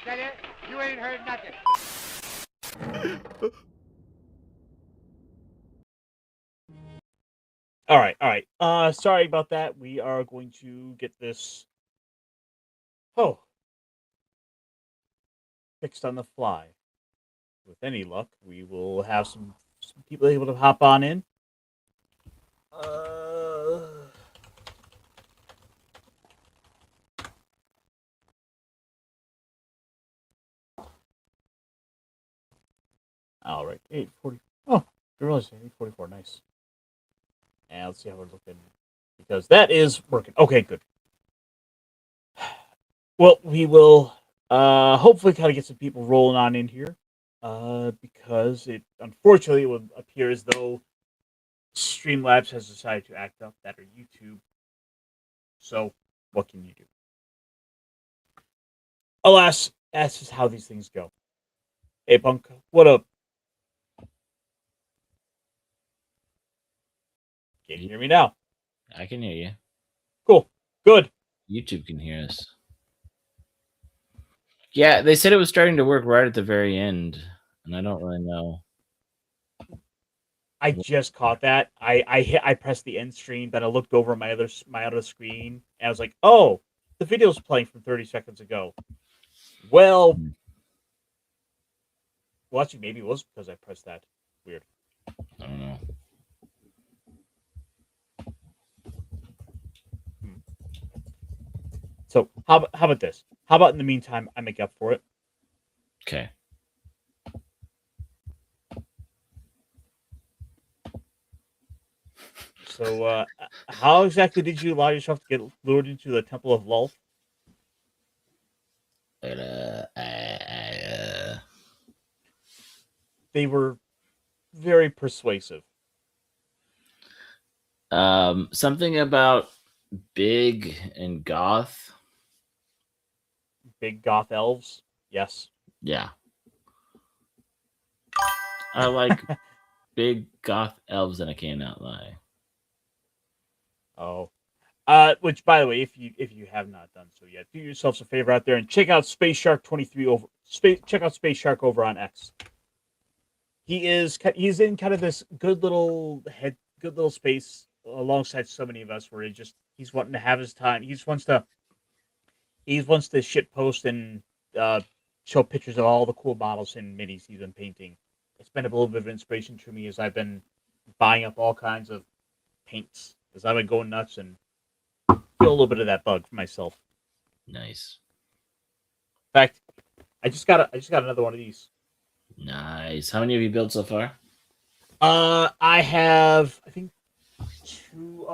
That it? You ain't heard nothing. All right. Sorry about that. We are going to get this fixed on the fly. With any luck, we will have some people able to hop on in. All right, 8:40. Oh, I realized 8:44. Nice. And let's see how we're looking, because that is working. Okay, good. Well, we will hopefully kind of get some people rolling on in here, because it unfortunately would appear as though Streamlabs has decided to act up that are YouTube. So, what can you do? Alas, that's just how these things go. Hey, Punk, what up? Can you hear me now? I can hear you. Cool. Good. YouTube can hear us. Yeah, they said it was starting to work right at the very end, and I don't really know. I just caught that. I pressed the end screen, then I looked over my other screen, and I was like, oh, the video's playing from 30 seconds ago. Well, actually, maybe it was because I pressed that. Weird. I don't know. So how about this? How about in the meantime, I make up for it? Okay. So, how exactly did you allow yourself to get lured into the Temple of Lulth? They were very persuasive. Something about big and goth. Big goth elves. Yes. Yeah. I like big goth elves, and I cannot lie. Oh. Which, by the way, if you have not done so yet, do yourselves a favor out there and check out Space Shark 23 over. Check out Space Shark over on X. He's in kind of this good little space alongside so many of us, where he's wanting to have his time. He wants to shit post and show pictures of all the cool models and minis he's been painting. It's been a little bit of inspiration to me as I've been buying up all kinds of paints, as I've been going nuts and feel a little bit of that bug for myself. Nice. In fact, I just got another one of these. Nice. How many have you built so far? I have, I think, two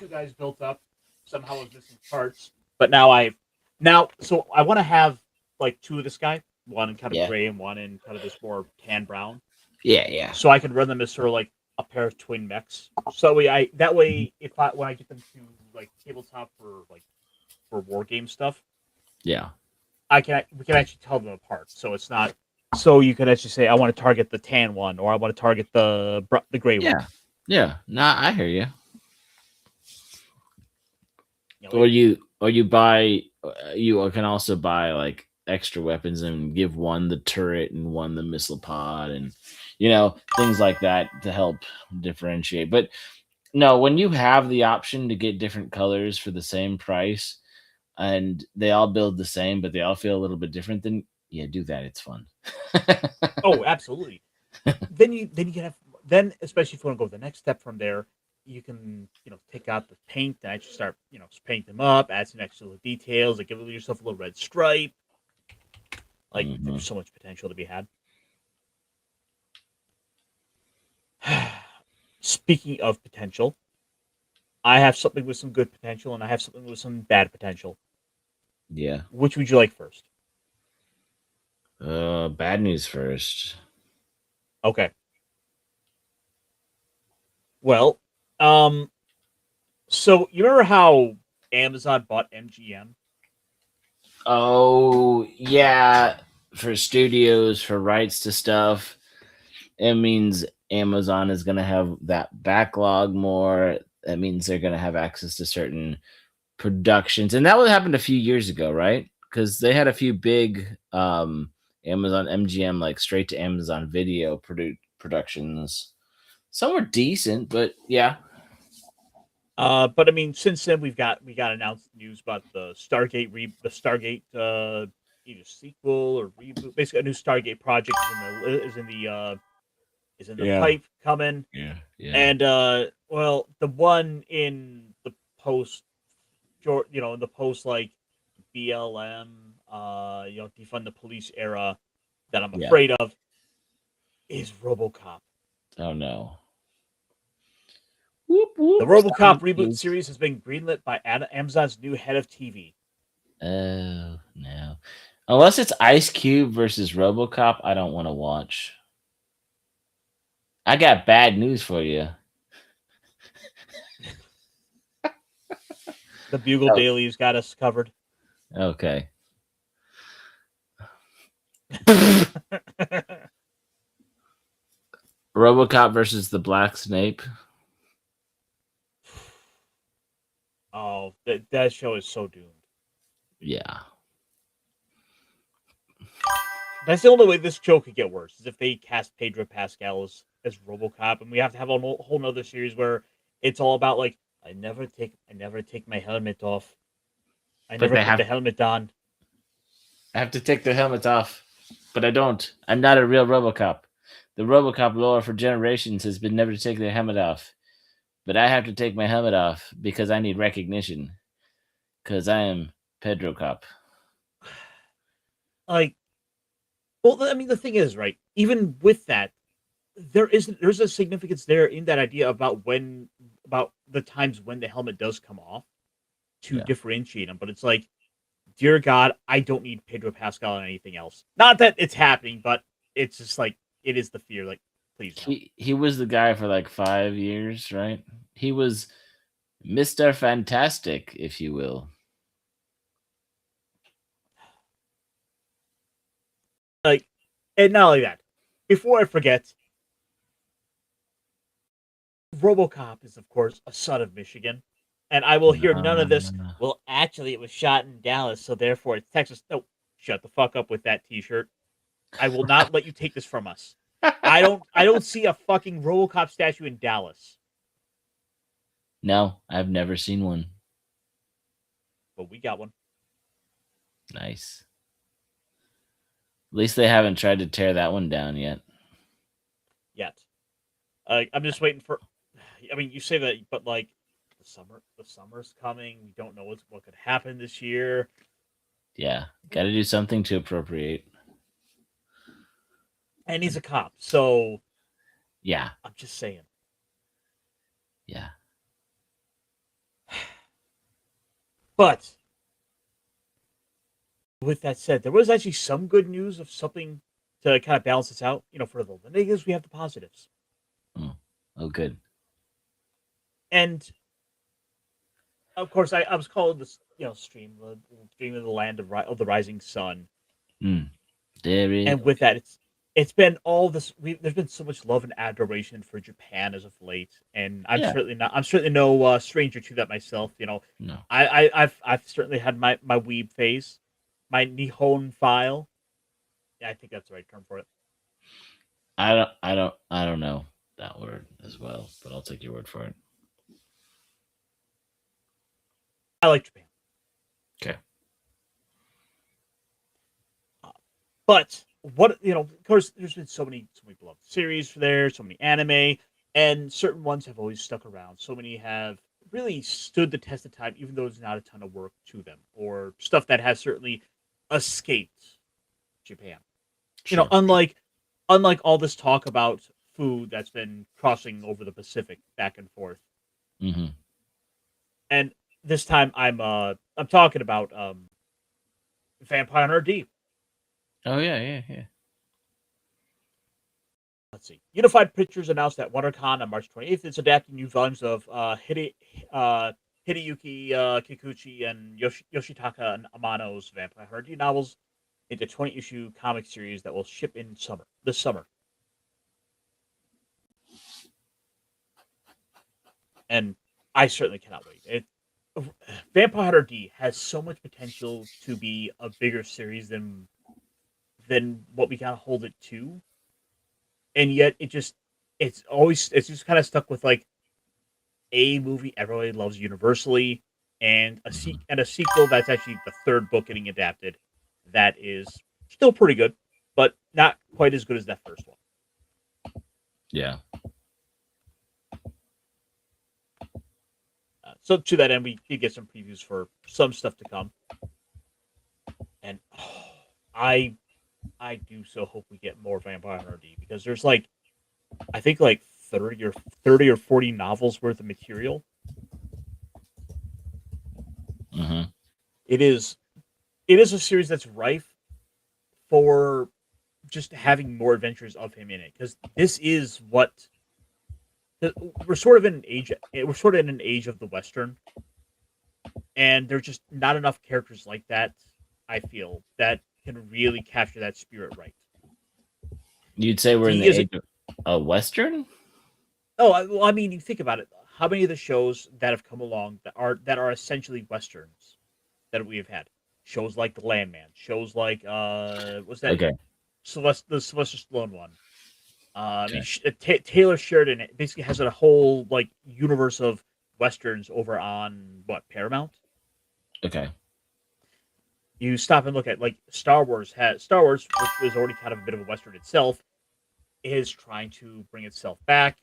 guys built up. Somehow with missing parts, but so I want to have like two of this guy, one in kind of gray and one in kind of this more tan brown. Yeah. So I can run them as sort of like a pair of twin mechs. So when I get them to like tabletop for war game stuff, yeah, we can actually tell them apart. So it's not. So you can actually say, I want to target the tan one, or I want to target the gray one. Yeah. Nah, I hear you. Or you buy. You can also buy like extra weapons and give one the turret and one the missile pod, and things like that to help differentiate. But no, when you have the option to get different colors for the same price, and they all build the same, but they all feel a little bit different, then do that. It's fun. Oh, absolutely. then you can have, especially if you want to go the next step from there, you can take out the paint and actually start paint them up, add some extra little details, like give yourself a little red stripe. Like there's so much potential to be had. Speaking of potential, I have something with some good potential, and I have something with some bad potential. Yeah. Which would you like first? Bad news first. Okay. Well, so you remember how Amazon bought MGM? Oh, yeah. For studios, for rights to stuff. It means Amazon is going to have that backlog more. That means they're going to have access to certain productions. And that would happen a few years ago, right? because they had a few big Amazon MGM, like straight to Amazon video productions. Some were decent, but yeah. But I mean, since then we got announced news about the Stargate either sequel or reboot. Basically, a new Stargate project is in the Yeah. pipe coming. Yeah. And well, the one in the post in the post like BLM defund the police era that I'm Yeah. afraid of is RoboCop. Oh no. Whoop, whoop, The RoboCop sound reboot please. series has been greenlit by Amazon's new head of TV. Oh no. Unless it's Ice Cube versus RoboCop, I don't want to watch. I got bad news for you. The Bugle Oh. Daily's got us covered. Okay. RoboCop versus the Black Snape. Oh, that show is so doomed. Yeah. That's the only way this show could get worse is if they cast Pedro Pascal as RoboCop, and we have to have a whole nother series where it's all about like I never take my helmet off. I But never they put have- the helmet on. I have to take the helmet off, but I don't. I'm not a real RoboCop. The RoboCop lore for generations has been never to take their helmet off. But I have to take my helmet off because I need recognition. Because I am Pedro Cop. Like, well, I mean, the thing is, right? Even with that, there's a significance there in that idea about the times when the helmet does come off to differentiate them. But it's like, dear God, I don't need Pedro Pascal and anything else. Not that it's happening, but it's just like it is the fear. Like, please. No. He was the guy for like 5 years, right? He was Mr. Fantastic, if you will. Like, and not only that, before I forget, RoboCop is, of course, a son of Michigan. And I will hear none of this. Well, actually, it was shot in Dallas, so therefore it's Texas. No, shut the fuck up with that T-shirt. I will not let you take this from us. I don't see a fucking RoboCop statue in Dallas. No, I've never seen one. But we got one. Nice. At least they haven't tried to tear that one down yet. I'm just waiting for. I mean, you say that, but like the summer's coming. We don't know what could happen this year. Yeah, got to do something to appropriate. And he's a cop, so yeah, I'm just saying. Yeah. But with that said, there was actually some good news of something to kind of balance this out. For the negatives, we have the positives. Oh, good. And of course, I was calling this, stream of the land of the rising sun. There is. And with that, it's been all this. There's been so much love and adoration for Japan as of late, and I'm certainly no stranger to that myself. No. I've certainly had my weeb phase, my Nihon file. Yeah, I think that's the right term for it. I don't know that word as well, but I'll take your word for it. I like Japan. Okay. But of course, there's been so many beloved series there, so many anime, and certain ones have always stuck around. So many have really stood the test of time, even though there's not a ton of work to them, or stuff that has certainly escaped Japan. Sure. Unlike all this talk about food that's been crossing over the Pacific back and forth. Mm-hmm. And this time I'm talking about Vampire Hunter D. Oh yeah. Let's see. Unified Pictures announced at WonderCon on March 28th it's adapting new volumes of Hideyuki Kikuchi and Yoshitaka Amano's Vampire Hunter D novels into 20-issue comic series that will ship this summer. And I certainly cannot wait. Vampire Hunter D has so much potential to be a bigger series than what we gotta hold it to, and yet it's just kind of stuck with like a movie everybody loves universally, and Mhm. a sequel that's actually the third book getting adapted that is still pretty good, but not quite as good as that first one. Yeah. So to that end, we did get some previews for some stuff to come, and I I do so hope we get more Vampire Hunter D because there's like I think like 30 or 40 novels worth of material. Hmm. It is a series that's rife for just having more adventures of him in it because this is what we're sort of in an age. We're sort of in an age of the Western, and there's just not enough characters like that. I feel that can really capture that spirit right. You'd say we're in D the is a age of a Western? well, I mean, you think about it. How many of the shows that have come along that are essentially westerns that we have had? Shows like The Landman, shows like what's that Okay. The Sylvester Stallone one. I mean, Okay. Taylor Sheridan basically has a whole like universe of westerns over on what Paramount. Okay. You stop and look at like Star Wars, which was already kind of a bit of a western itself, is trying to bring itself back,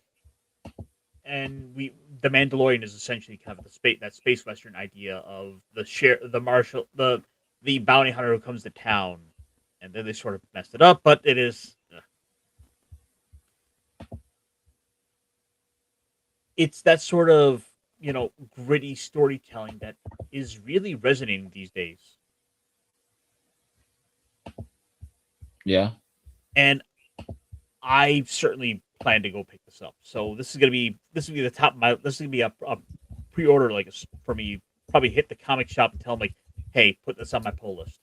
and the Mandalorian is essentially kind of that space western idea of the bounty hunter who comes to town, and then they sort of messed it up, but it is. It's that sort of gritty storytelling that is really resonating these days, Yeah. and I certainly plan to go pick this up. So this is gonna be the top of my this is gonna be a pre-order like for me. Probably hit the comic shop and tell them like, hey, put this on my pull list.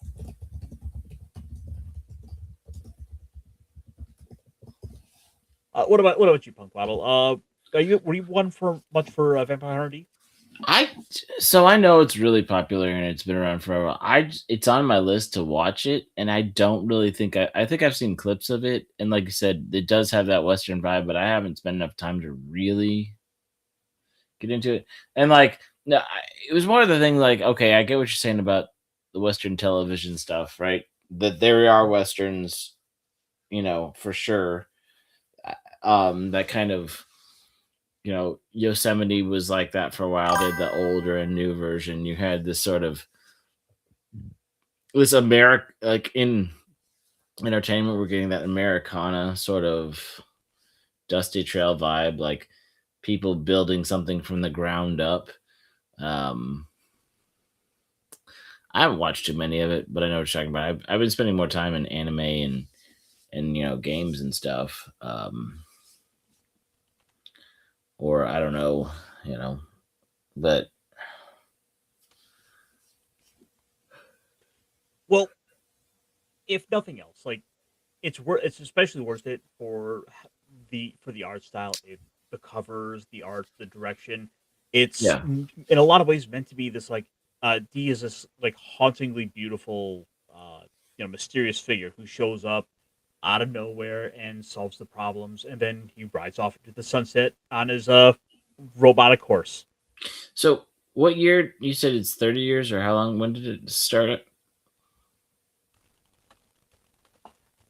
What about you, Punkwaddle? Were you one for much for Vampire Hunter D? I know it's really popular and it's been around forever. It's on my list to watch it, and I don't really think I think I've seen clips of it, and like you said, it does have that Western vibe, but I haven't spent enough time to really get into it. And like, no, it was more of the thing. Like, okay, I get what you're saying about the Western television stuff, right? That there are westerns, for sure. That kind of Yosemite was like that for a while. They had the older and new version. You had this sort of this America, like in entertainment, we're getting that Americana sort of dusty trail vibe, like people building something from the ground up. Um, I haven't watched too many of it, but I know what you're talking about. I've been spending more time in anime and games and stuff. Or I don't know, but Well, if nothing else, like it's especially worth it for the art style, the covers, the art, the direction. It's yeah, in a lot of ways meant to be this like D is this like hauntingly beautiful mysterious figure who shows up out of nowhere and solves the problems, and then he rides off into the sunset on his robotic horse. So, what year you said it's 30 years or how long? When did it start?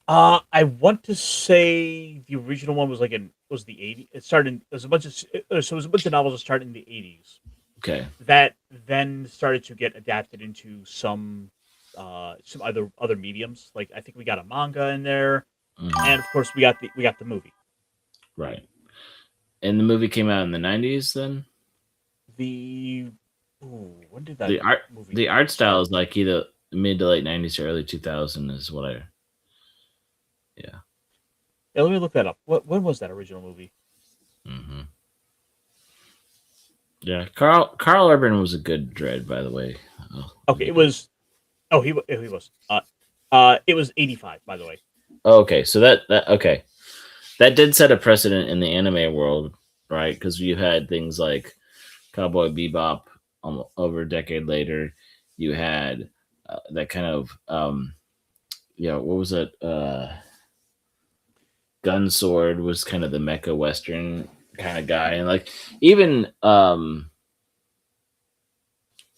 I want to say the original one was was the 80s. It started. It was a bunch of so it was a bunch of novels that started in the 80s Okay. that then started to get adapted into some other mediums. Like I think we got a manga in there, Mhm. and of course we got the movie. Right. And the movie came out in the 90s then? The when did that The art movie the art style start? is like either mid to late 90s or early 2000 is what I yeah. Yeah, let me look that up. When was that original movie? Hmm. Yeah, Carl Urban was a good Dread, by the way. Oh, Okay, it was. He was. It was 85, by the way. okay, so that okay, that did set a precedent in the anime world, right? Because you had things like Cowboy Bebop over a decade later, you had that kind of what was it? Gunsword was kind of the mecha western kind of guy, and like even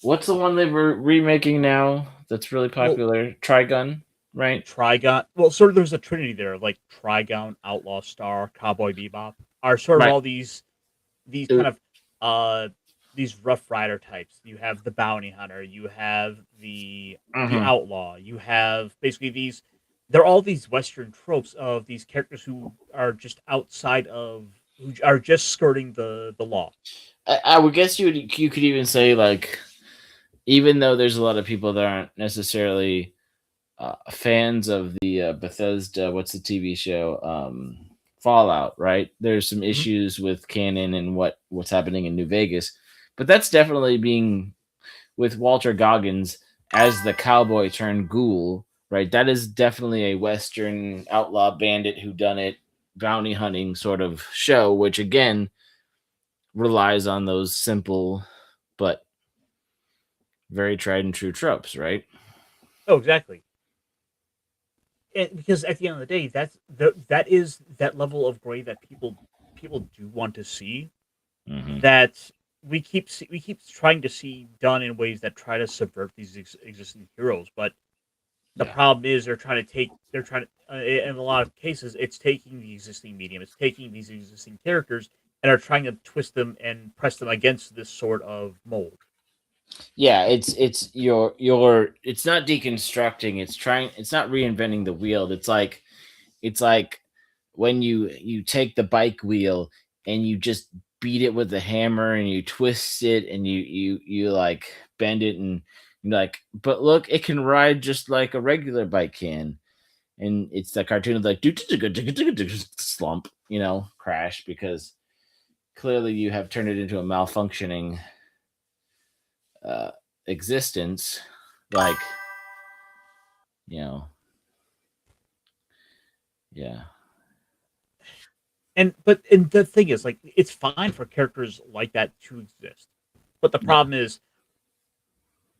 what's the one they were remaking now that's really Well, popular? Trigun, right? Trigon. Well, sort of there's a trinity there, like Trigon, Outlaw Star, Cowboy Bebop, are sort of Right. all these Uh, kind of uh these Rough Rider types. You have the bounty hunter, you have the mhm. outlaw, you have basically these. They're all these Western tropes of these characters who are just outside of, who are just skirting the law. I would guess you could even say like even though there's a lot of people that aren't necessarily fans of the Bethesda, what's the TV show, Fallout, right? There's some Mhm. issues with canon and what's happening in New Vegas, but that's definitely being with Walter Goggins as the cowboy turned ghoul, right? That is definitely a Western outlaw bandit who done it bounty hunting sort of show, which again relies on those simple but very tried and true tropes, right? Oh, exactly. Because at the end of the day, that is that level of gray that people do want to see. Hmm. That we keep trying to see done in ways that try to subvert these existing heroes. But the Yeah. problem is they're trying to in a lot of cases it's taking the existing medium, it's taking these existing characters and are trying to twist them and press them against this sort of mold. Yeah, it's your it's not deconstructing, it's not reinventing the wheel. It's like when you take the bike wheel and you just beat it with a hammer and you twist it and you like bend it and you're like, but look, it can ride just like a regular bike can. And it's the cartoon of like slump, crash because clearly you have turned it into a malfunctioning uh existence, like, you know yeah. And the thing is, like, it's fine for characters like that to exist, but the Yeah. problem is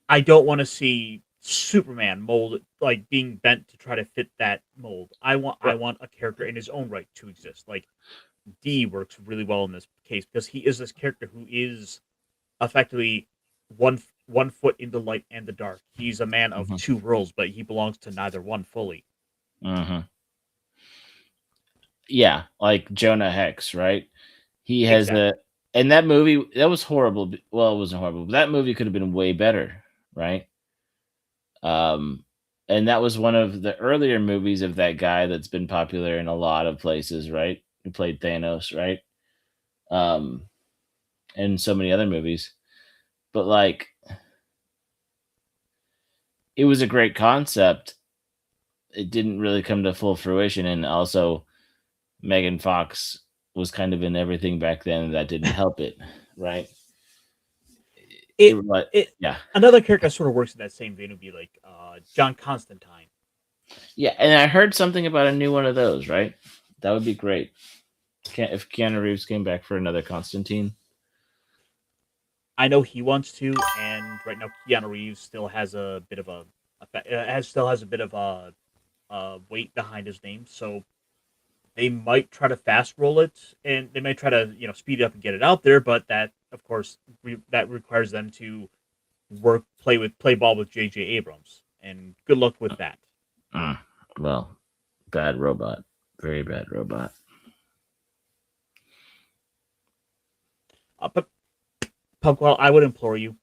I don't want to see Superman mold like being bent to try to fit that mold. I want a character in his own right to exist. Like D works really well in this case because he is this character who is effectively one foot in the light and the dark. He's a man of Hmm. two worlds, but he belongs to neither one fully. Hmm. Yeah, like Jonah Hex, right? He has a Exactly. and that movie that was horrible. Well, it wasn't horrible, but that movie could have been way better, right? Um, and that was one of the earlier movies of that guy that's been popular in a lot of places, right? Who played Thanos, right? Um, and so many other movies. But like, it was a great concept. It didn't really come to full fruition, and also Megan Fox was kind of in everything back then that didn't help it, right? It It was like, it yeah, Another character that sort of works in that same vein would be like John Constantine. yeah. And I heard something about a new one of those, right? That would be great. If Keanu Reeves came back for another Constantine. I know he wants to, and right now Keanu Reeves still has a bit of still has a bit of weight behind his name, so they might try to fast roll it, and they might try to speed it up and get it out there. But that, of course, that requires them to play ball with J.J. Abrams, and good luck with that. Mm, well, bad robot, very bad robot. But Punkwell, I would implore you,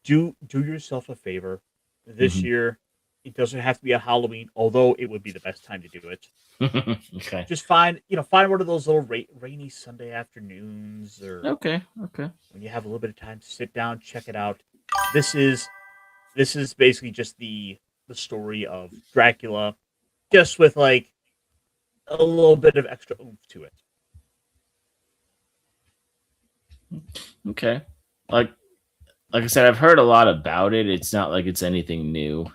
do yourself a favor this Hmm. year. It doesn't have to be a Halloween, although it would be the best time to do it. Okay. Just find one of those little rainy Sunday afternoons, or Okay. Okay. when you have a little bit of time to sit down, check it out. This is this is basically just the story of Dracula, just with like a little bit of extra oomph to it. Okay. Like like I said, I've heard a lot about it. It's not like it's anything new.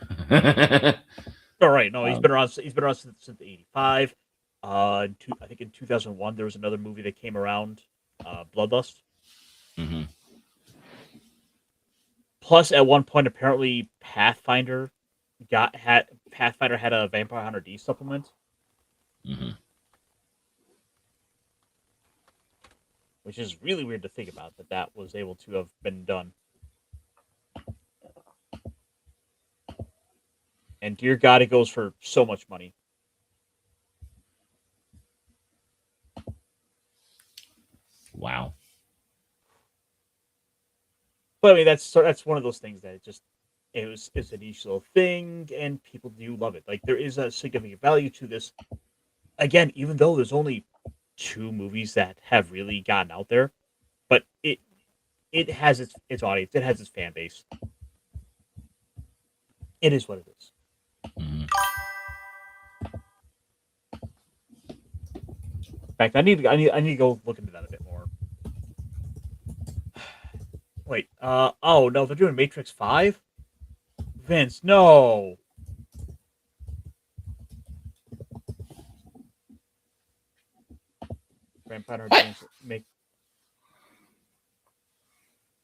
All right, no, um, He's been around since '85. I think in 2001 there was another movie that came around, Bloodlust. mhm. Plus, at one point, apparently Pathfinder had a Vampire Hunter D supplement, Mm-hmm. which is really weird to think about that was able to have been done. And dear God, it goes for so much money. Wow. But I mean, that's one of those things that it's a niche little thing, and people do love it. Like there is a significant value to this. Again, even though there's only 2 movies that have really gotten out there, but it has its audience, it has its fan base. It is what it is. Mm-hmm. In fact, I need to go look into that a bit more. Wait, oh no, they're doing Matrix 5? Vince, no. Vampire make.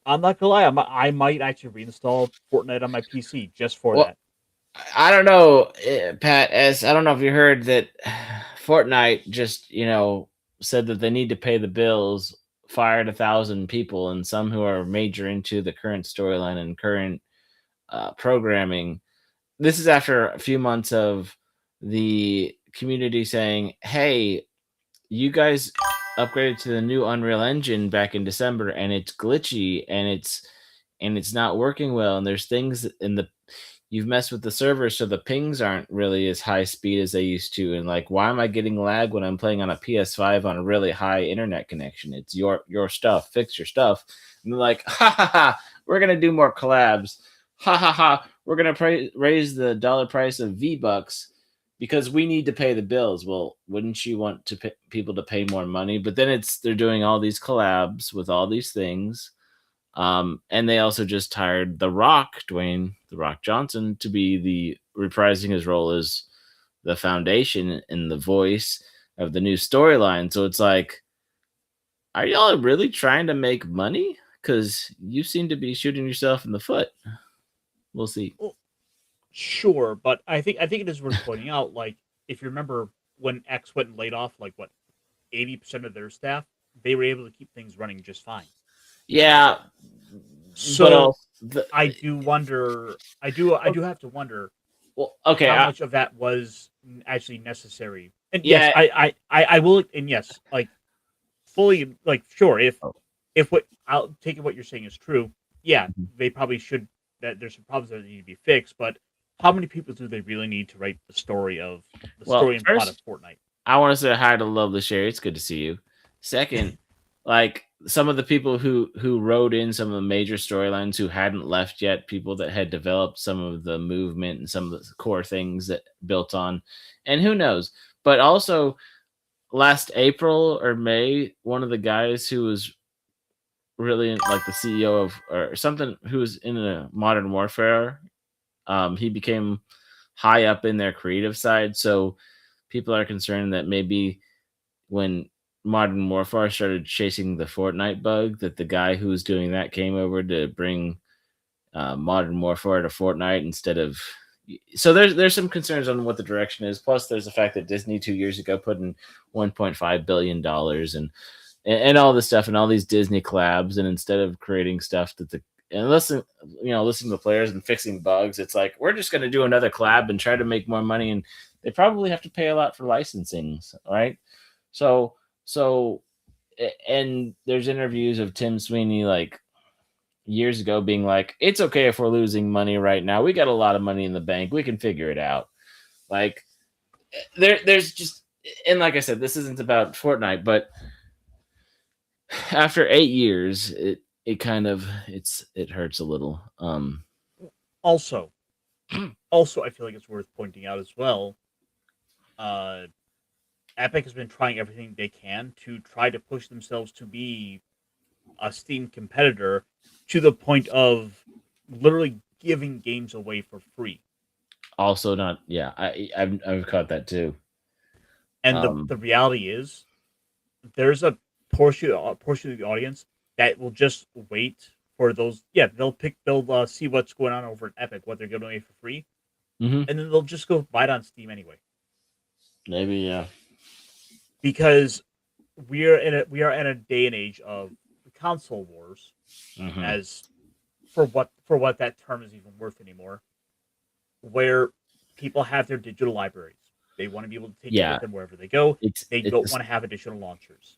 I'm not gonna lie, I might actually reinstall Fortnite on my PC just for that. I don't know, Pat. As I don't know if you heard that Fortnite just said that they need to pay the bills, fired 1,000 people, and some who are major into the current storyline and current programming. This is after a few months of the community saying, "Hey, you guys upgraded to the new Unreal Engine back in December, and it's glitchy, and it's not working well, and there's things in the you've messed with the server, so the pings aren't really as high speed as they used to, and like, why am I getting lag when I'm playing on a PS5 on a really high internet connection? It's your stuff. Fix your stuff." And they're like, "Ha ha ha! We're gonna do more collabs. Ha ha ha! We're gonna raise the dollar price of V-Bucks because we need to pay the bills." Well, wouldn't you want to people to pay more money? But then they're doing all these collabs with all these things. And they also just hired The Rock, Dwayne The Rock Johnson, to be reprising his role as the foundation and the voice of the new storyline. So it's like, are y'all really trying to make money? Because you seem to be shooting yourself in the foot. We'll see. Well, sure, but I think it is worth pointing out. Like, if you remember when X went and laid off 80% of their staff, they were able to keep things running just fine. Yeah. So I do wonder. I do have to wonder. Well, okay, how much of that was actually necessary? And yes, I will. And yes, fully, sure. If what I'll take it what you're saying is true, yeah, they probably should. That there's some problems that need to be fixed, but how many people do they really need to write the story of story and plot of Fortnite? I want to say hi to Lovely Sherry. It's good to see you. Second, some of the people who wrote in some of the major storylines who hadn't left yet, people that had developed some of the movement and some of the core things that built on, and who knows. But also, last April or May, one of the guys who was really the CEO of or something, who was in a Modern Warfare, he became high up in their creative side. So people are concerned that maybe when Modern Warfare started chasing the Fortnite bug, that the guy who was doing that came over to bring Modern Warfare to Fortnite instead of. So there's some concerns on what the direction is. Plus, there's the fact that Disney 2 years ago put in $1.5 billion and all this stuff and all these Disney collabs, and instead of creating stuff listening to the players and fixing bugs, it's like, we're just going to do another collab and try to make more money, and they probably have to pay a lot for licensing, right? So, and there's interviews of Tim Sweeney years ago being like, it's okay if we're losing money right now. We got a lot of money in the bank. We can figure it out. There's just, and like I said, this isn't about Fortnite, but after 8 years, it kind of it hurts a little. Also, I feel like it's worth pointing out as well. Epic has been trying everything they can to try to push themselves to be a Steam competitor, to the point of literally giving games away for free. Also, not I've caught that too. And the reality is, there's a portion of the audience that will just wait for those. Yeah, they'll see what's going on over at Epic, what they're giving away for free, Mm-hmm. and then they'll just go buy it on Steam anyway. Maybe, yeah. Because we are in a day and age of console wars, Mm-hmm. as for what that term is even worth anymore, where people have their digital libraries. They want to be able to take it Yeah, with them wherever they go. it's They it's don't this, want to have additional launchers.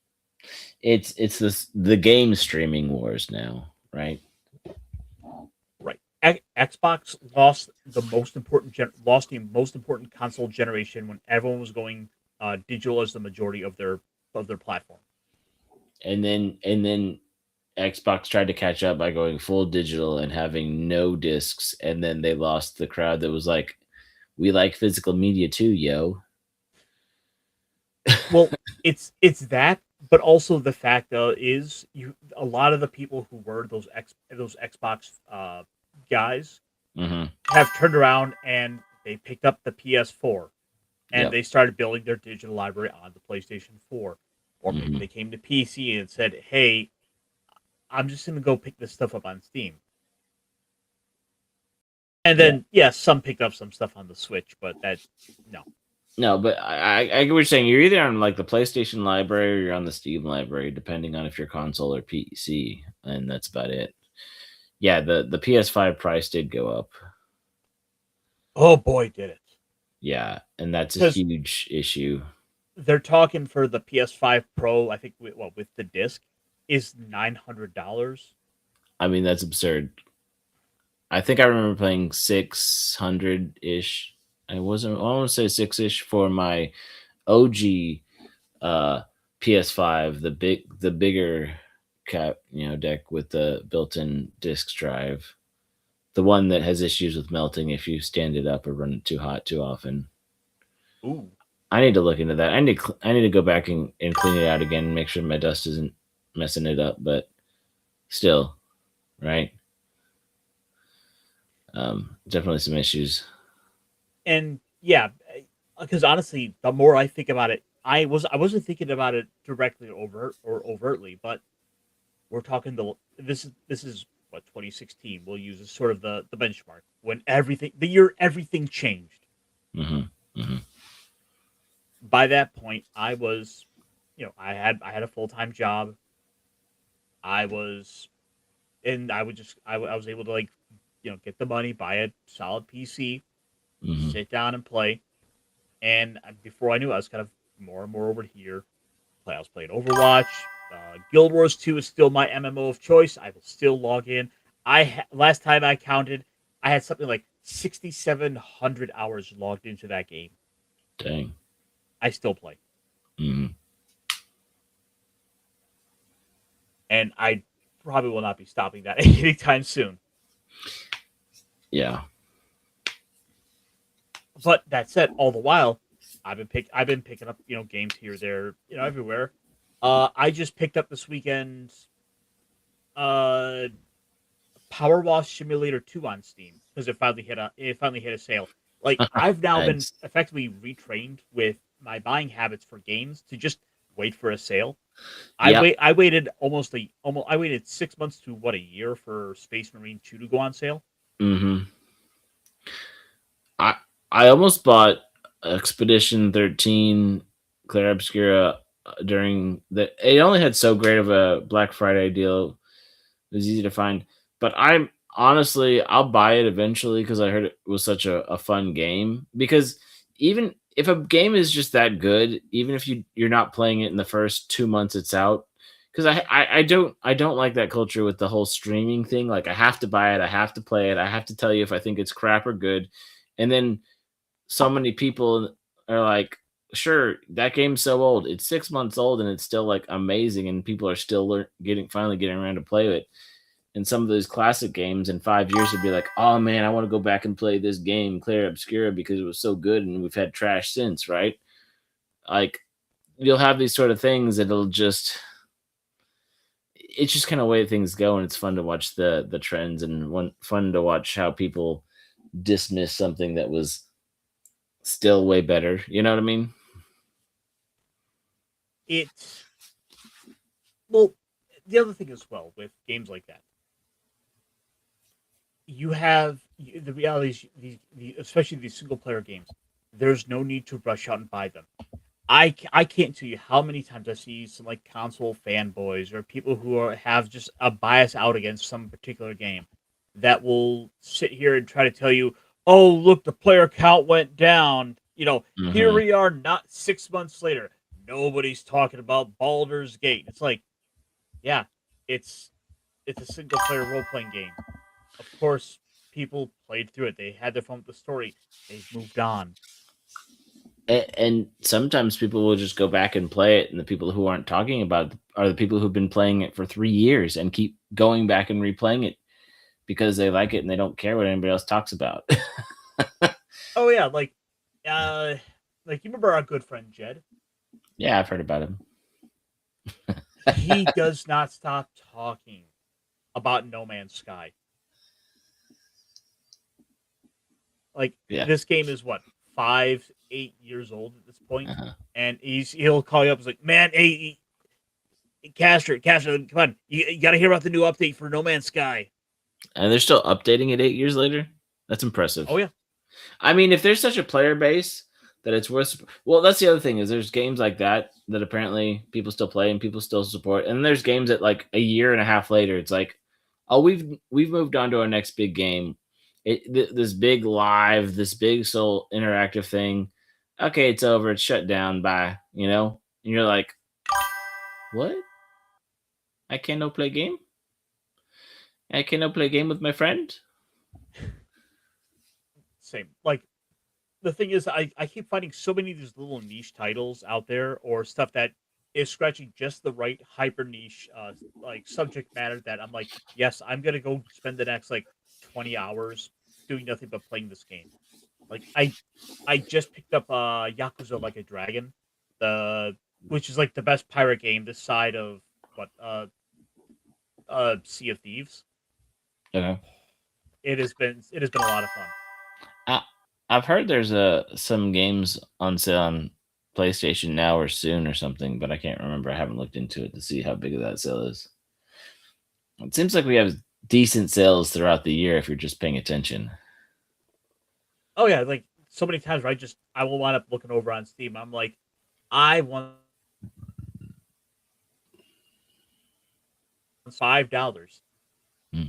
the game streaming wars now, right? Right. Xbox lost the most important console generation when everyone was going digital as the majority of their platform. And then Xbox tried to catch up by going full digital and having no discs, and then they lost the crowd that was like, we like physical media too, yo. Well, it's that, but also the fact is a lot of the people who were those Xbox guys Mm-hmm. have turned around and they picked up the PS4 and Yep. they started building their digital library on the PlayStation 4, or maybe Mm-hmm. they came to PC and said, "Hey, I'm just gonna go pick this stuff up on Steam." And Yeah. then, yes, some picked up some stuff on the Switch, but no. No, but I get what you're saying. You're either on like the PlayStation library or you're on the Steam library, depending on if you're console or PC, and that's about it. Yeah, the PS5 price did go up. Oh boy, did it! Yeah, and that's a Because huge issue. they're talking for the PS5 Pro. I think with the disc is $900. I mean, that's absurd. I think I remember playing 600 ish. I want to say 6 ish for my OG PS5, the bigger deck with the built-in disk drive, the one that has issues with melting if you stand it up or run it too hot too often. Ooh, I need to look into that. I need to go back and clean it out again and make sure my dust isn't messing it up. But still, right? Definitely some issues. and yeah, because honestly, the more I think about it, I wasn't thinking about it directly or overtly, but we're talking this is what 2016. We'll use as sort of the benchmark when the year everything changed. Hmm. Hmm. By that point, I was, I had a full time job. I was, and I was able to get the money, buy a solid PC, Hmm. sit down and play. And before I knew it, I was kind of more and more over here. I was playing Overwatch. Guild Wars 2 is still my MMO of choice. I will still log in. Last time I counted, I had something like 6,700 hours logged into that game. Dang. I still play, Hmm. and I probably will not be stopping that anytime soon. Yeah. But that said, all the while, I've been picking up games here, there, everywhere. I just picked up this weekend uh Power Wash Simulator 2 on Steam because it finally hit a sale. Like, I've now been Nice. effectively retrained with my buying habits for games to just wait for a sale. Yep. I waited I waited 6 months to a year for Space Marine 2 to go on sale. Hmm. I I almost bought Expedition 13 Claire Obscura during the. It only had so great of a Black Friday deal. It was easy to find, but I'm honestly I'll buy it eventually because I heard it was such a fun game. Because even if a game is just that good, even if you're not playing it in the first 2 months it's out, because I don't like that culture with the whole streaming thing. Like, I have to buy it, I have to play it, I have to tell you if I think it's crap or good, and then so many people are like, sure, that game's so old. It's 6 months old and it's still like amazing, and people are still finally getting around to play it. And some of those classic games in 5 years would be like, oh man, I want to go back and play this game, Claire Obscura, because it was so good, and we've had trash since, right? Like, you'll have these sort of things that'll just it's just kind of way things go, and it's fun to watch the trends, and fun to watch how people dismiss something that was still way better. You know what I mean? It's Well, the other thing as well with games like that, you have the reality is especially these single player games. There's no need to rush out and buy them. I can't tell you how many times I see some like console fanboys or people who have just a bias out against some particular game that will sit here and try to tell you, "Oh, look, the player count went down." Here Mm-hmm. we are, not 6 months later. Nobody's talking about Baldur's Gate. It's like, yeah, it's it's a single player role playing game. Of course, people played through it. They had their fun with the story. They've moved on. And sometimes people will just go back and play it, and the people who aren't talking about it are the people who've been playing it for 3 years and keep going back and replaying it because they like it and they don't care what anybody else talks about. Oh yeah, like you remember our good friend Jed? Yeah, I've heard about him. He does not stop talking about No Man's Sky. Like Yeah. this game is what 5, 8 years old at this point, Uh-huh. and he'll call you up. He's like, "Man, hey, Caster, come on, you got to hear about the new update for No Man's Sky." And they're still updating it 8 years later. That's impressive. Oh yeah, I mean, if there's such a player base that it's worth, well, that's the other thing is there's games like that apparently people still play and people still support, and then there's games that like a year and a half later, it's like, oh, we've moved on to our next big game. This big live, this big soul interactive thing. Okay, it's over. It's shut down. Bye. And you're like, what? I can't no play game. I can't no play game with my friend. same. Like the thing is, I keep finding so many of these little niche titles out there or stuff that is scratching just the right hyper niche like subject matter that I'm like, yes, I'm gonna go spend the next like 20 hours doing nothing but playing this game. Like I just picked up Yakuza Like a Dragon, the which is like the best pirate game this side of what Sea of Thieves. Okay. It has been a lot of fun. I, I've heard there's some games on sale on PlayStation now or soon or something, but I can't remember. I haven't looked into it to see how big of that sale is. It seems like we have decent sales throughout the year if you're just paying attention. Oh yeah, like so many times where I will wind up looking over on Steam. I'm like, I want $5 Hmm.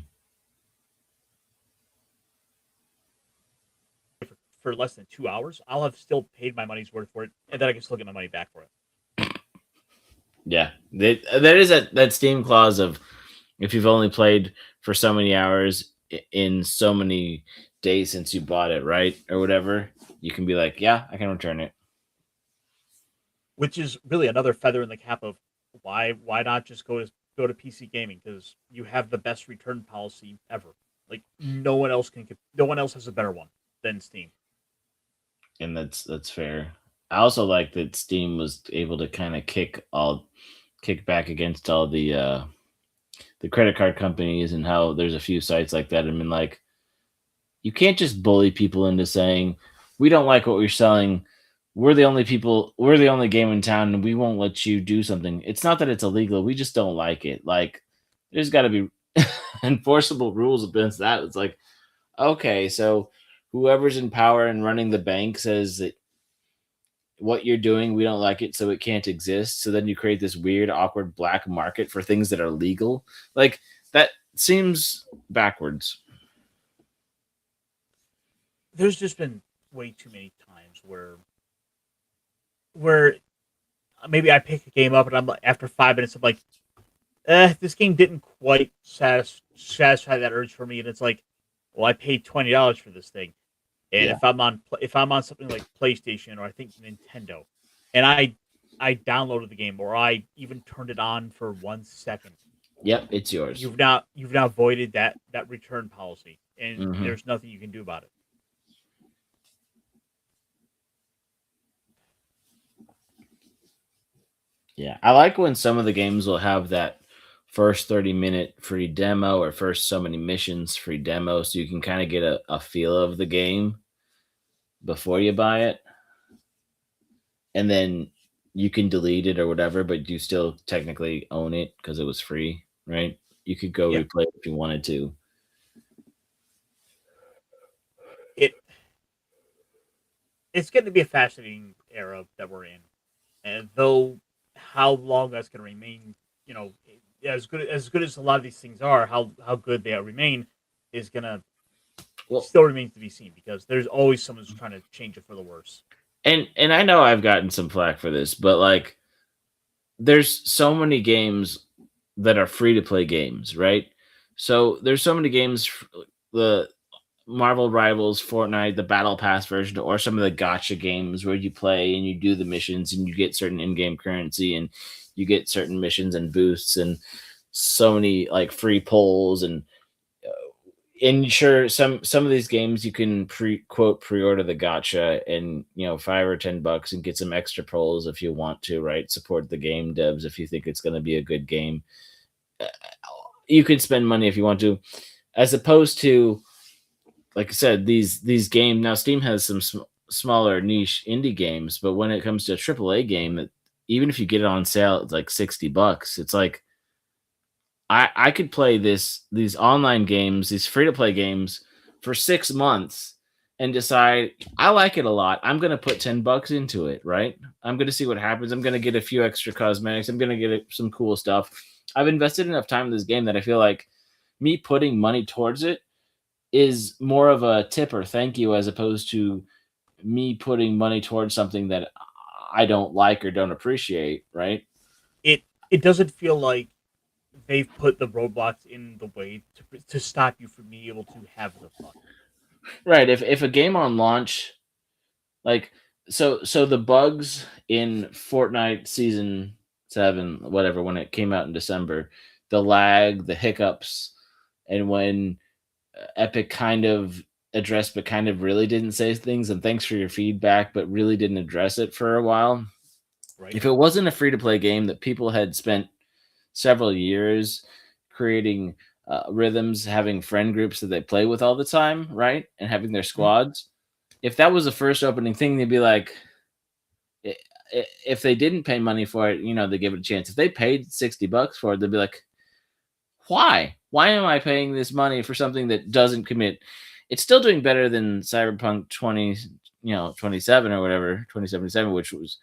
for less than 2 hours. I'll have still paid my money's worth for it, and then I can still get my money back for it. Yeah, there is that Steam clause of if you've only played for so many hours in so many days since you bought it, right, or whatever, you can be like, yeah, I can return it. Which is really another feather in the cap of why not just go to PC gaming, because you have the best return policy ever. Like no one else has a better one than Steam. And that's fair. I also like that Steam was able to kind of kick back against all the credit card companies and how there's a few sites like that. I mean, like, you can't just bully people into saying we don't like what we're selling. We're the only game in town, and we won't let you do something. It's not that it's illegal. We just don't like it. Like, there's got to be enforceable rules against that. It's like, okay, so whoever's in power and running the bank says that what you're doing, we don't like it, so it can't exist. So then you create this weird, awkward black market for things that are legal. Like, that seems backwards. There's just been way too many times where maybe I pick a game up and I'm like, after 5 minutes, I'm like, this game didn't quite satisfy that urge for me, and it's like, well, I paid $20 for this thing, and Yeah. if I'm on something like PlayStation or I think Nintendo, and I downloaded the game or I even turned it on for 1 second, Yep, it's yours. you've now voided that return policy, and Mhm. there's nothing you can do about it. Yeah, I like when some of the games will have that first 30-minute free demo or first so many missions free demo, so you can kind of get a feel of the game before you buy it. And then you can delete it or whatever, but you still technically own it because it was free, right? You could go Yeah. replay it if you wanted to. it's going to be a fascinating era that we're in, and though how long that's going to remain, you know, as good as a lot of these things are, how good they remain is going to Well, still remains to be seen because there's always someone who's trying to change it for the worse. and I know I've gotten some flack for this, but like there's so many games that are free to play games, right? So there's so many games, the Marvel Rivals, Fortnite, the Battle Pass version, or some of the gotcha games where you play and you do the missions and you get certain in-game currency and you get certain missions and boosts and so many like free polls and sure some of these games you can pre-order the gotcha and $5 or $10 and get some extra pros if you want to, right? Support the game devs if you think it's going to be a good game. You could spend money if you want to, as opposed to, like I said, these games. Now Steam has some smaller niche indie games, but when it comes to a AAA game, even if you get it on sale, it's like $60. It's like I could play these online games, these free to play games for 6 months and decide I like it a lot. I'm gonna put $10 into it, right? I'm gonna see what happens. I'm gonna get a few extra cosmetics. I'm gonna get some cool stuff. I've invested enough time in this game that I feel like me putting money towards it is more of a tip or thank you as opposed to me putting money towards something that I don't like or don't appreciate, right? It doesn't feel like they've put the roadblocks in the way to stop you from being able to have the fun. Right. If a game on launch, like so the bugs in Fortnite season 7, whatever, when it came out in December, the lag, the hiccups, and when Epic kind of addressed but kind of really didn't say things, and thanks for your feedback, but really didn't address it for a while. Right. If it wasn't a free to play game that people had spent several years creating rhythms, having friend groups that they play with all the time, right? And having their squads. If that was the first opening thing, they'd be like, if they didn't pay money for it, they give it a chance. If they paid $60 for it, they'd be like, why? Why am I paying this money for something that doesn't commit? It's still doing better than Cyberpunk 27 or whatever, 2077, which was,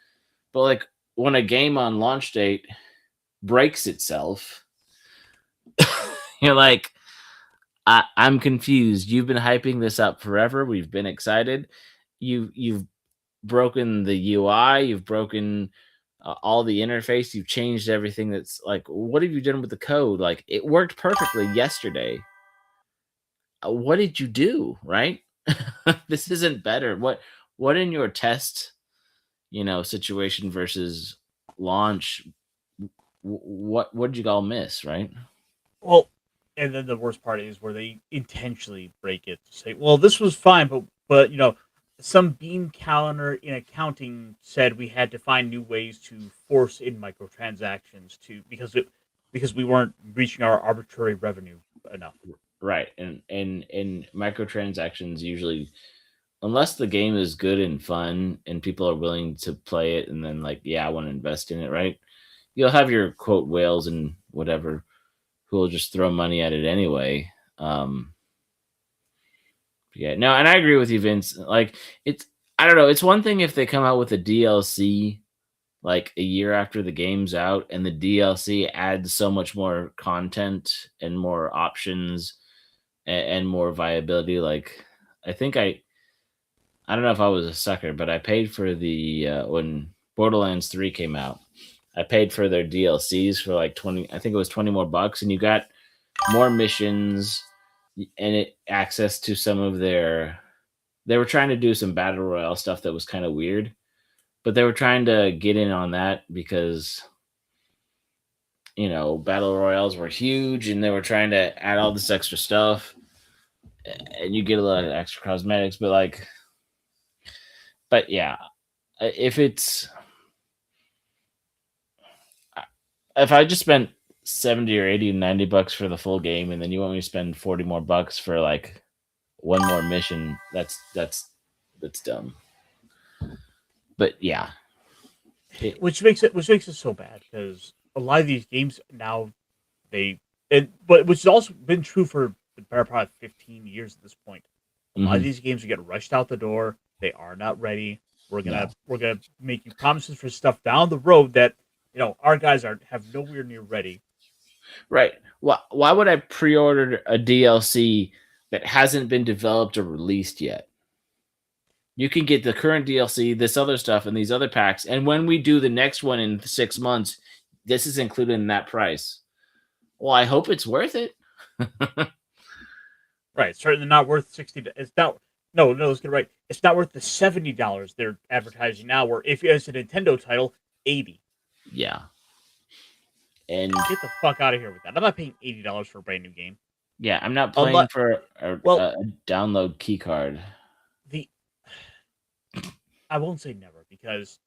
but like when a game on launch date breaks itself, you're like, I'm confused. You've been hyping this up forever. We've been excited. You've broken the UI. You've broken all the interface. You've changed everything. That's like, what have you done with the code? Like, it worked perfectly yesterday. What did you do? Right? This isn't better. What in your test, situation versus launch? What did you all miss? Right? Well, and then the worst part is where they intentionally break it to say, "Well, this was fine, but some bean calendar in accounting said we had to find new ways to force in microtransactions because we weren't reaching our arbitrary revenue enough." Right. And microtransactions usually, unless the game is good and fun and people are willing to play it and then like, yeah, I want to invest in it, right? You'll have your quote whales and whatever who will just throw money at it anyway. Yeah, no, and I agree with you, Vince. Like, I don't know. It's one thing if they come out with a DLC like a year after the game's out, and the DLC adds so much more content and more options and more viability. Like, I think I don't know if I was a sucker, but I paid for the when Borderlands 3 came out. I paid for their DLCs for like 20. I think it was 20 more bucks, and you got more missions and access to some of their. They were trying to do some battle royale stuff that was kind of weird, but they were trying to get in on that because battle royales were huge, and they were trying to add all this extra stuff, and you get a lot of extra cosmetics. But yeah, if I just spent 70 or 80 $90 for the full game, and then you want me to spend 40 more bucks for like one more mission, that's dumb. But yeah, which makes it so bad because a lot of these games now but which has also been true for the better part of 15 years at this point. A lot of these games get rushed out the door. They are not ready. We're gonna make you promises for stuff down the road that our guys have nowhere near ready. Right. Why would I pre-order a DLC that hasn't been developed or released yet? You can get the current DLC, this other stuff, and these other packs. And when we do the next one in 6 months, this is included in that price. Well, I hope it's worth it. Right. It's certainly not worth $60. It's not. No, let's get it right. It's not worth the $70 they're advertising now. Where if it's a Nintendo title, $80. Yeah. And get the fuck out of here with that. I'm not paying $80 for a brand new game. Yeah, I'm not playing for a download key card. I won't say never, because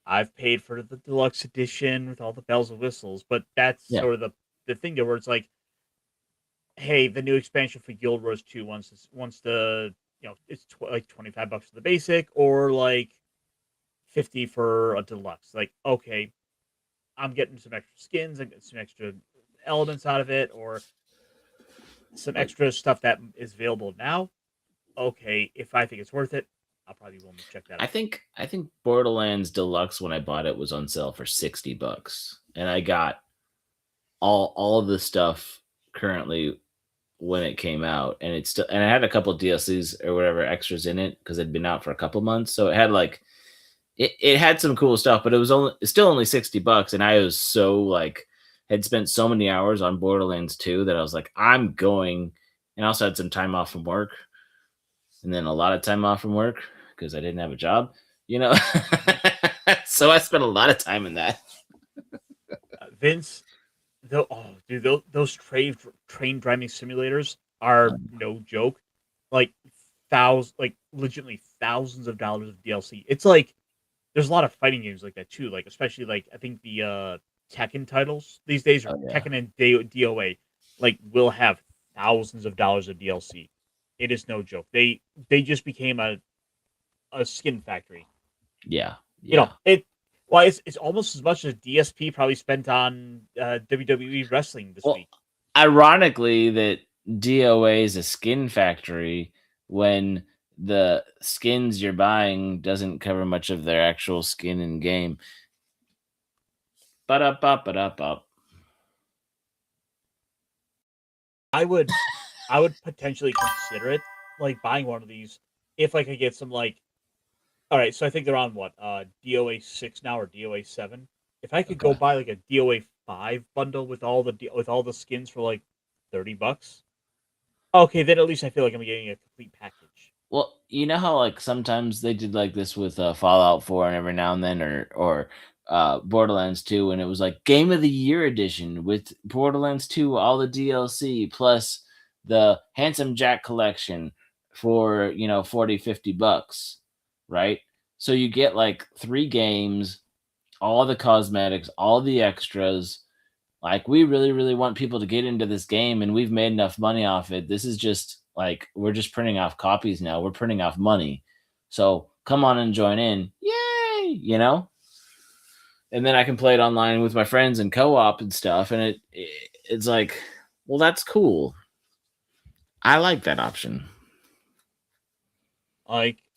I've paid for the deluxe edition with all the bells and whistles, but that's sort of the thing there, where it's like, hey, the new expansion for Guild Wars 2 wants the it's like $25 for the basic, or like $50 for a deluxe. Like, okay, I'm getting some extra skins, I'm getting some extra elements out of it, or some extra stuff that is available now. Okay, if I think it's worth it, I'll probably be willing to check that out. I think Borderlands Deluxe, when I bought it, was on sale for $60, and I got all of the stuff currently when it came out, and it had a couple of DLCs or whatever extras in it because it'd been out for a couple months, so it had like it had some cool stuff, but it's still only $60, and I was so had spent so many hours on Borderlands 2 that I was like, I'm going, and I also had some time off from work, and then a lot of time off from work because I didn't have a job, so I spent a lot of time in that. Vince, those train driving simulators are no joke. Legitimately thousands of dollars of DLC. It's like there's a lot of fighting games like that too. Like, especially I think the Tekken titles these days, or Tekken and DOA, will have thousands of dollars of DLC. It is no joke. They just became a skin factory. Yeah. It's almost as much as DSP probably spent on WWE wrestling this week. Ironically, that DOA is a skin factory when the skins you're buying doesn't cover much of their actual skin in game. Ba-da-ba-ba-da-ba. I would potentially consider it, buying one of these if I could get some all right, so I think they're on what, DOA 6 now, or DOA 7. If I could go buy a DOA 5 bundle with all the skins for $30, okay, then at least I feel like I'm getting a complete package. Well, you know how sometimes they did this with Fallout 4 and every now and then, or Borderlands 2, and it was Game of the Year edition with Borderlands 2, all the DLC plus the Handsome Jack collection for $40-$50, right? So you get 3 games, all the cosmetics, all the extras. We really, really want people to get into this game, and we've made enough money off it. This is just we're just printing off copies now. We're printing off money. So come on and join in. Yay! And then I can play it online with my friends and co-op and stuff. And it's well, that's cool. I like that option.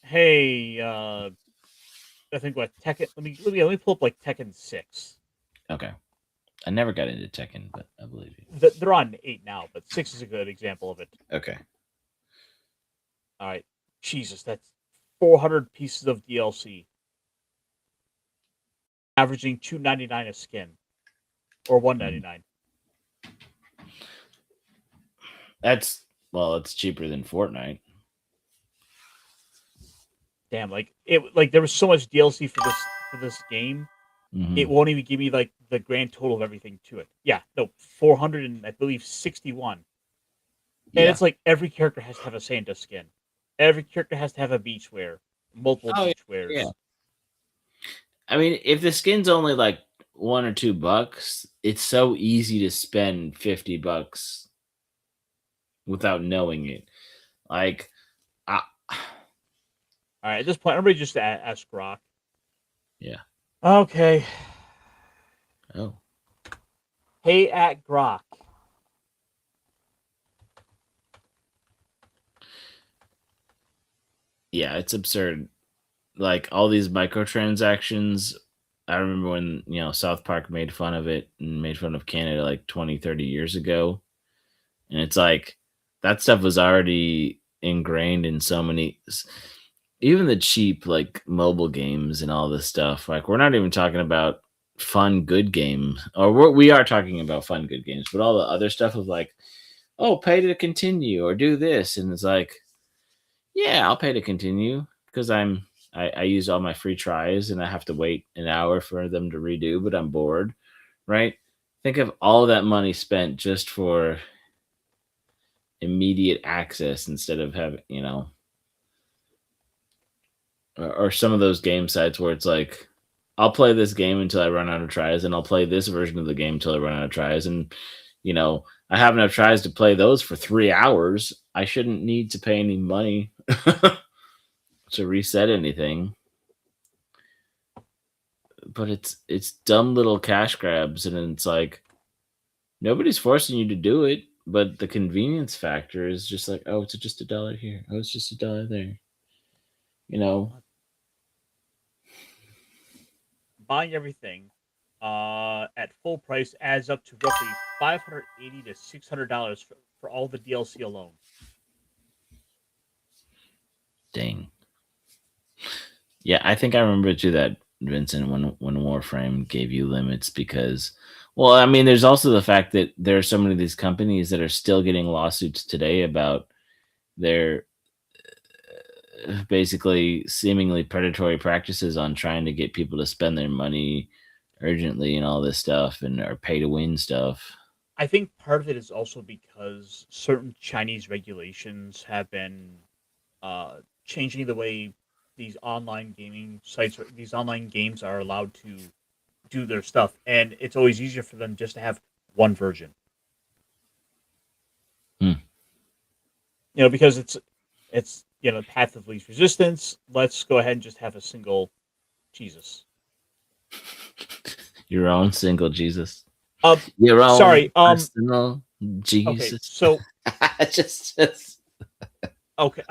Hey, I think Tekken. Let me pull up Tekken 6. Okay. I never got into Tekken, but I believe you. They're on 8 now, but 6 is a good example of it. Okay. All right. Jesus, that's 400 pieces of DLC, averaging $2.99 a skin, or $1.99. It's cheaper than Fortnite. Damn, there was so much DLC for this game. Mm-hmm. It won't even give me the grand total of everything to it. Yeah, no, 400 and I believe 61. And it's every character has to have a Santa skin. Every character has to have a beach wear, multiple beach wears. Yeah. I mean, if the skin's only $1 or $2, it's so easy to spend $50 without knowing it. All right, at this point, everybody just ask Grok. Yeah. Okay. Oh. Hey, at Grok. Yeah, it's absurd like all these microtransactions. I remember when, South Park made fun of it and made fun of Canada like 20, 30 years ago. And it's like that stuff was already ingrained in so many, even the cheap like mobile games and all this stuff. Like we're not even talking about fun, good games, or we are talking about fun, good games, but all the other stuff of like, oh, pay to continue or do this. And it's like, yeah, I'll pay to continue because I used all my free tries and I have to wait an hour for them to redo, but I'm bored, right? Think of all that money spent just for immediate access instead of having, or some of those game sites where it's like, I'll play this game until I run out of tries, and I'll play this version of the game until I run out of tries. And, I have enough tries to play those for 3 hours. I shouldn't need to pay any money to reset anything. But it's dumb little cash grabs, and it's like nobody's forcing you to do it, but the convenience factor is just like, oh, it's just $1 here. Oh, it's just $1 there. Buying everything at full price adds up to roughly $580 to $600 for all the DLC alone. Dang. Yeah, I think I remember too that, Vincent, when Warframe gave you limits because, well, I mean, there's also the fact that there are so many of these companies that are still getting lawsuits today about their basically seemingly predatory practices on trying to get people to spend their money urgently and all this stuff and or pay to win stuff. I think part of it is also because certain Chinese regulations have been changing the way these online gaming sites, or these online games are allowed to do their stuff, and it's always easier for them just to have one version. Hmm. Because it's path of least resistance. Let's go ahead and just have a single Jesus. Your own single Jesus. Um, Your own sorry. personal Okay. Jesus. So just okay.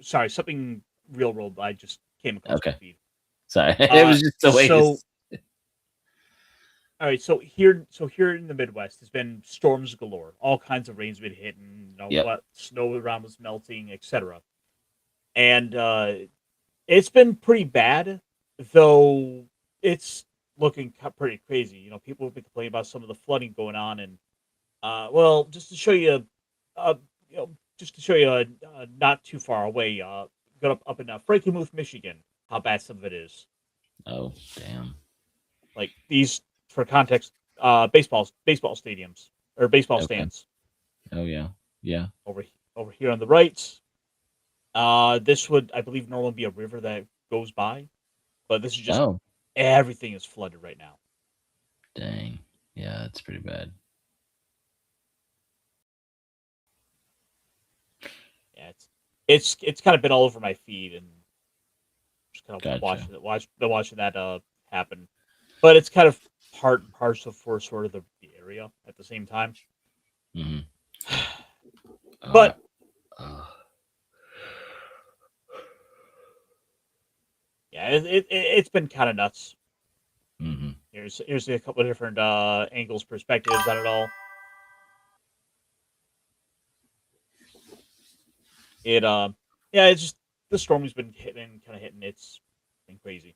Sorry. Something real world. I just came across okay. my feed. Sorry, it was just the way. So, all right. So here in the Midwest, there's been storms galore. All kinds of rain's been hitting. Yep. What snow around was melting, etc. And it's been pretty bad, though. It's looking pretty crazy. People have been complaining about some of the flooding going on, and well, just to show you, uh, not too far away, got up in Frankenmuth, Michigan, how bad some of it is. Oh, damn. Like these, for context, baseball stadiums or baseball Okay. stands. Oh yeah, yeah. Over here on the right, this would, I believe, normally be a river that goes by, but this is just everything is flooded right now. Dang. Yeah, that's pretty bad. Yeah, it's kind of been all over my feed and just kind of Gotcha. watching that happen. But it's kind of part and parcel for sort of the area at the same time. Mm-hmm. But yeah, it's been kind of nuts. Mm-hmm. Here's a couple of different angles, perspectives on it all. Yeah, it's just the storm has been hitting. It's been crazy.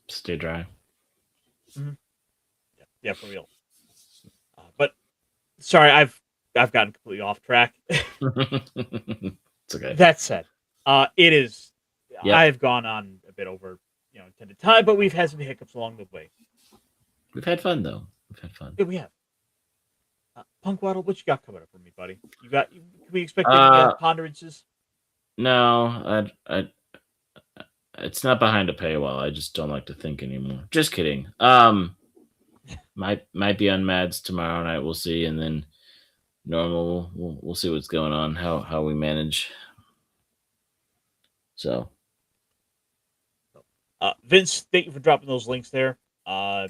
Stay dry. Mm-hmm. Yeah, for real. But sorry, I've gotten completely off track. It's okay. That said, it is. Yep. I've gone on a bit over intended time, but we've had some hiccups along the way. We've had fun though. We've had fun. Yeah, we have. Punkwaddle, what you got coming up for me, buddy? Can we expect any ponderances? No, I it's not behind a paywall. I just don't like to think anymore. Just kidding. Might be on Mads tomorrow night. We'll see, and then normal. We'll see what's going on. How we manage. So, Vince, thank you for dropping those links there. Yeah,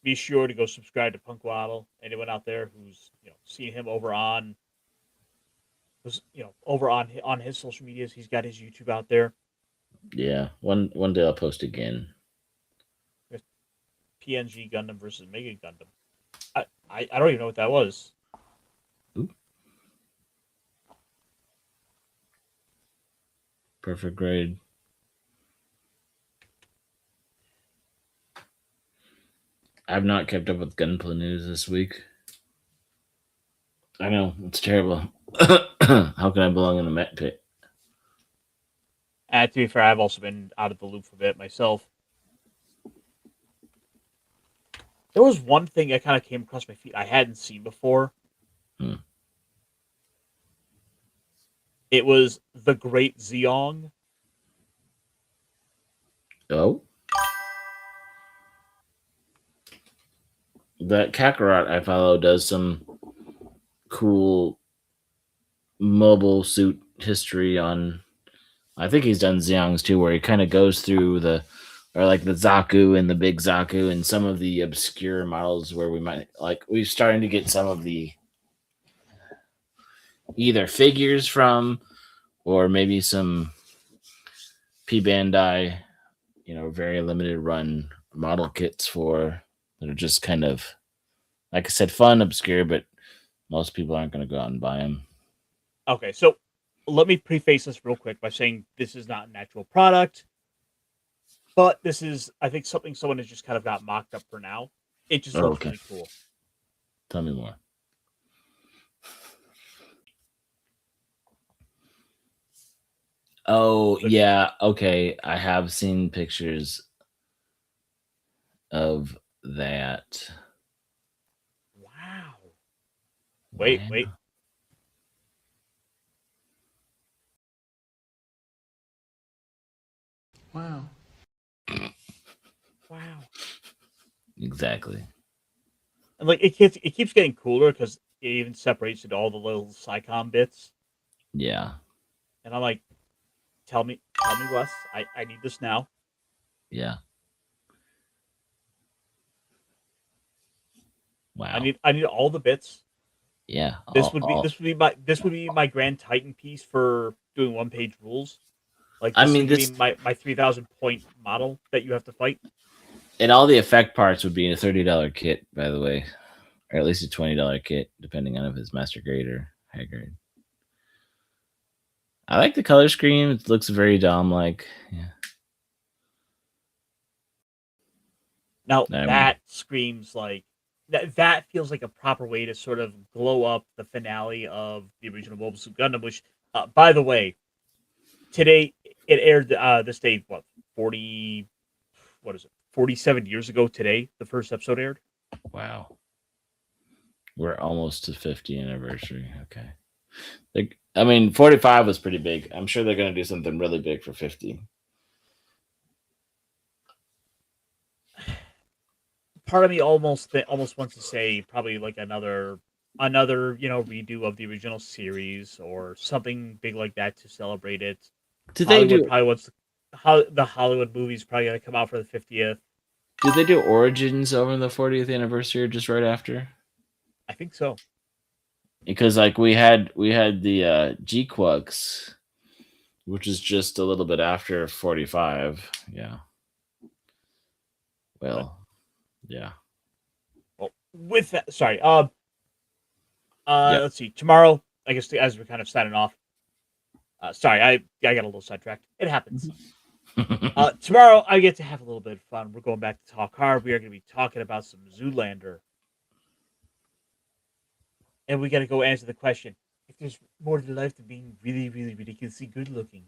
be sure to go subscribe to Punkwaddle. Anyone out there who's seen him over on his social medias, he's got his YouTube out there. Yeah, one day I'll post again. PNG Gundam versus Mega Gundam. I don't even know what that was. Ooh, perfect grade. I've not kept up with Gunpla news this week. I know, it's terrible. How can I belong in the Mechpit? And to be fair, I've also been out of the loop for a bit myself. There was one thing that kind of came across my feed I hadn't seen before. Hmm. It was the Great Zeong. Oh? That Kakarot I follow does some cool mobile suit history on. I think he's done Xiang's too, where he kind of goes through the Zaku and the big Zaku and some of the obscure models where we're starting to get some of the either figures from or maybe some P Bandai, very limited run model kits for that are just kind of, like I said, fun, obscure, but most people aren't going to go out and buy them. Okay, so let me preface this real quick by saying this is not an actual product, but this is, I think, something someone has just kind of got mocked up for now. It just Oh, looks okay. really cool. Tell me more. Oh, yeah. Okay. I have seen pictures of that. Wow. Wait. Wow. Wow. Exactly. And like it keeps getting cooler because it even separates into all the little SciComm bits. Yeah. And I'm like, tell me, Wes. I need this now. Yeah. Wow. I need all the bits. Yeah. This would be my Grand Titan piece for doing 1-page rules. Like I this mean, is gonna be my 3,000 point model that you have to fight. and all the effect parts would be in a $30 kit, by the way, or at least a $20 kit, depending on if it's master grade or high grade. I like the color scheme. It looks very Dom like. Yeah. Now that screams like that feels like a proper way to sort of glow up the finale of the original Mobile Suit Gundam. Which, by the way, today it aired. This day, what 40? What is it? 47 years ago today, the first episode aired. Wow. We're almost to 50th anniversary. Okay. Like, I mean, 45 was pretty big. I'm sure they're going to do something really big for 50. Part of me almost wants to say probably like another redo of the original series or something big like that to celebrate it. Did they Hollywood do? probably wants how the Hollywood movie's probably gonna come out for the 50th. Did they do Origins over the 40th anniversary or just right after? I think so. Because like we had the G-Quux, which is just a little bit after 45. Yeah. Well, yeah. Well, with that, sorry. Yep. Let's see. Tomorrow, I guess as we're kind of signing off. Sorry, I got a little sidetracked. It happens. Tomorrow, I get to have a little bit of fun. We're going back to Talk Hard. We are going to be talking about some Zoolander. And we got to go answer the question: if there's more to life than being really, really ridiculously good looking.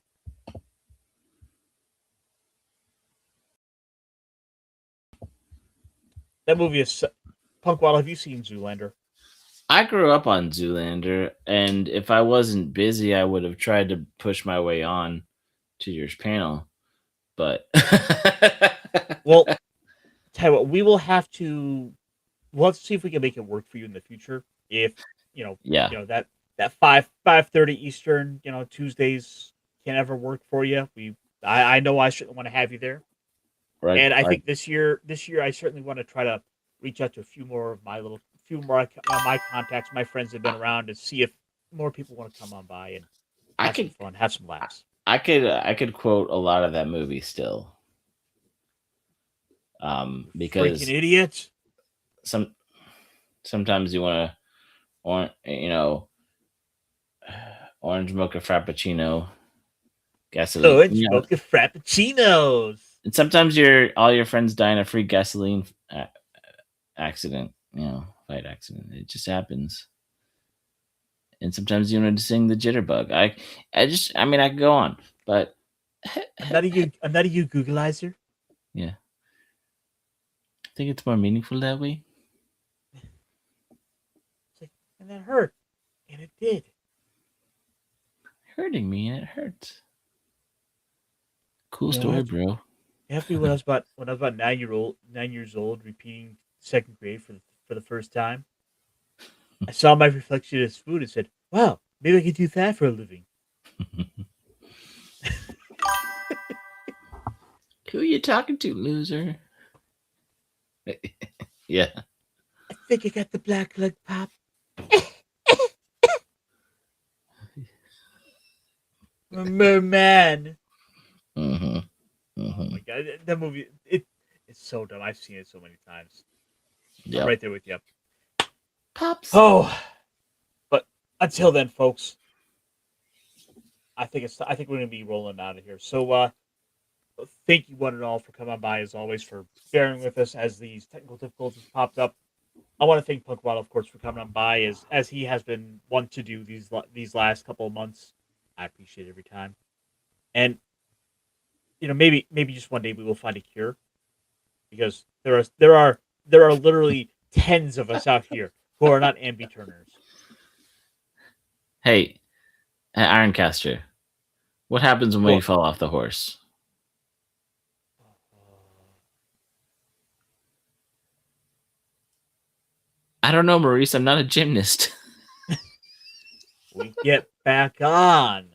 That movie is Punkwaddle. Have you seen Zoolander? I grew up on Zoolander, and if I wasn't busy, I would have tried to push my way on to your panel. But Well, tell you what, we'll have to see if we can make it work for you in the future. If yeah, that 5:30 Eastern, Tuesdays can ever work for you. I know I certainly want to have you there. right. And I think this year I certainly want to try to reach out to a few more of my contacts, my friends that have been around, and see if more people want to come on by and have some fun, have some laughs. I could quote a lot of that movie still. Because Freaking idiot. sometimes you want to, orange mocha frappuccino, gasoline. Orange mocha frappuccinos. And sometimes all your friends die in a free gasoline accident, fight accident. It just happens. And sometimes you want to sing the jitterbug. I could go on, but I'm not a you Googleizer. yeah, I think it's more meaningful that way. And that hurt, and it did. Hurting me, and it hurts. Cool story, bro. It happened to me when I was about 9 years old, repeating second grade for the first time. I saw my reflection as food and said, "Wow, maybe I could do that for a living." Who are you talking to, loser? Yeah. I think I got the black lung pop. Merman. Mm-hmm. Oh my god, that movie! It's so dumb. I've seen it so many times. Yeah. I'm right there with you. Pops. Oh, but until then, folks, I think we're gonna be rolling out of here. So, thank you one and all for coming by as always, for bearing with us as these technical difficulties popped up. I want to thank Punkwaddle, of course, for coming on by as he has been one to do these last couple of months. I appreciate it every time, and maybe just one day we will find a cure, because there are literally tens of us out here who are not ambi-turners. Hey, Ironcaster, what happens when you fall off the horse? I don't know, Maurice. I'm not a gymnast. We get back on.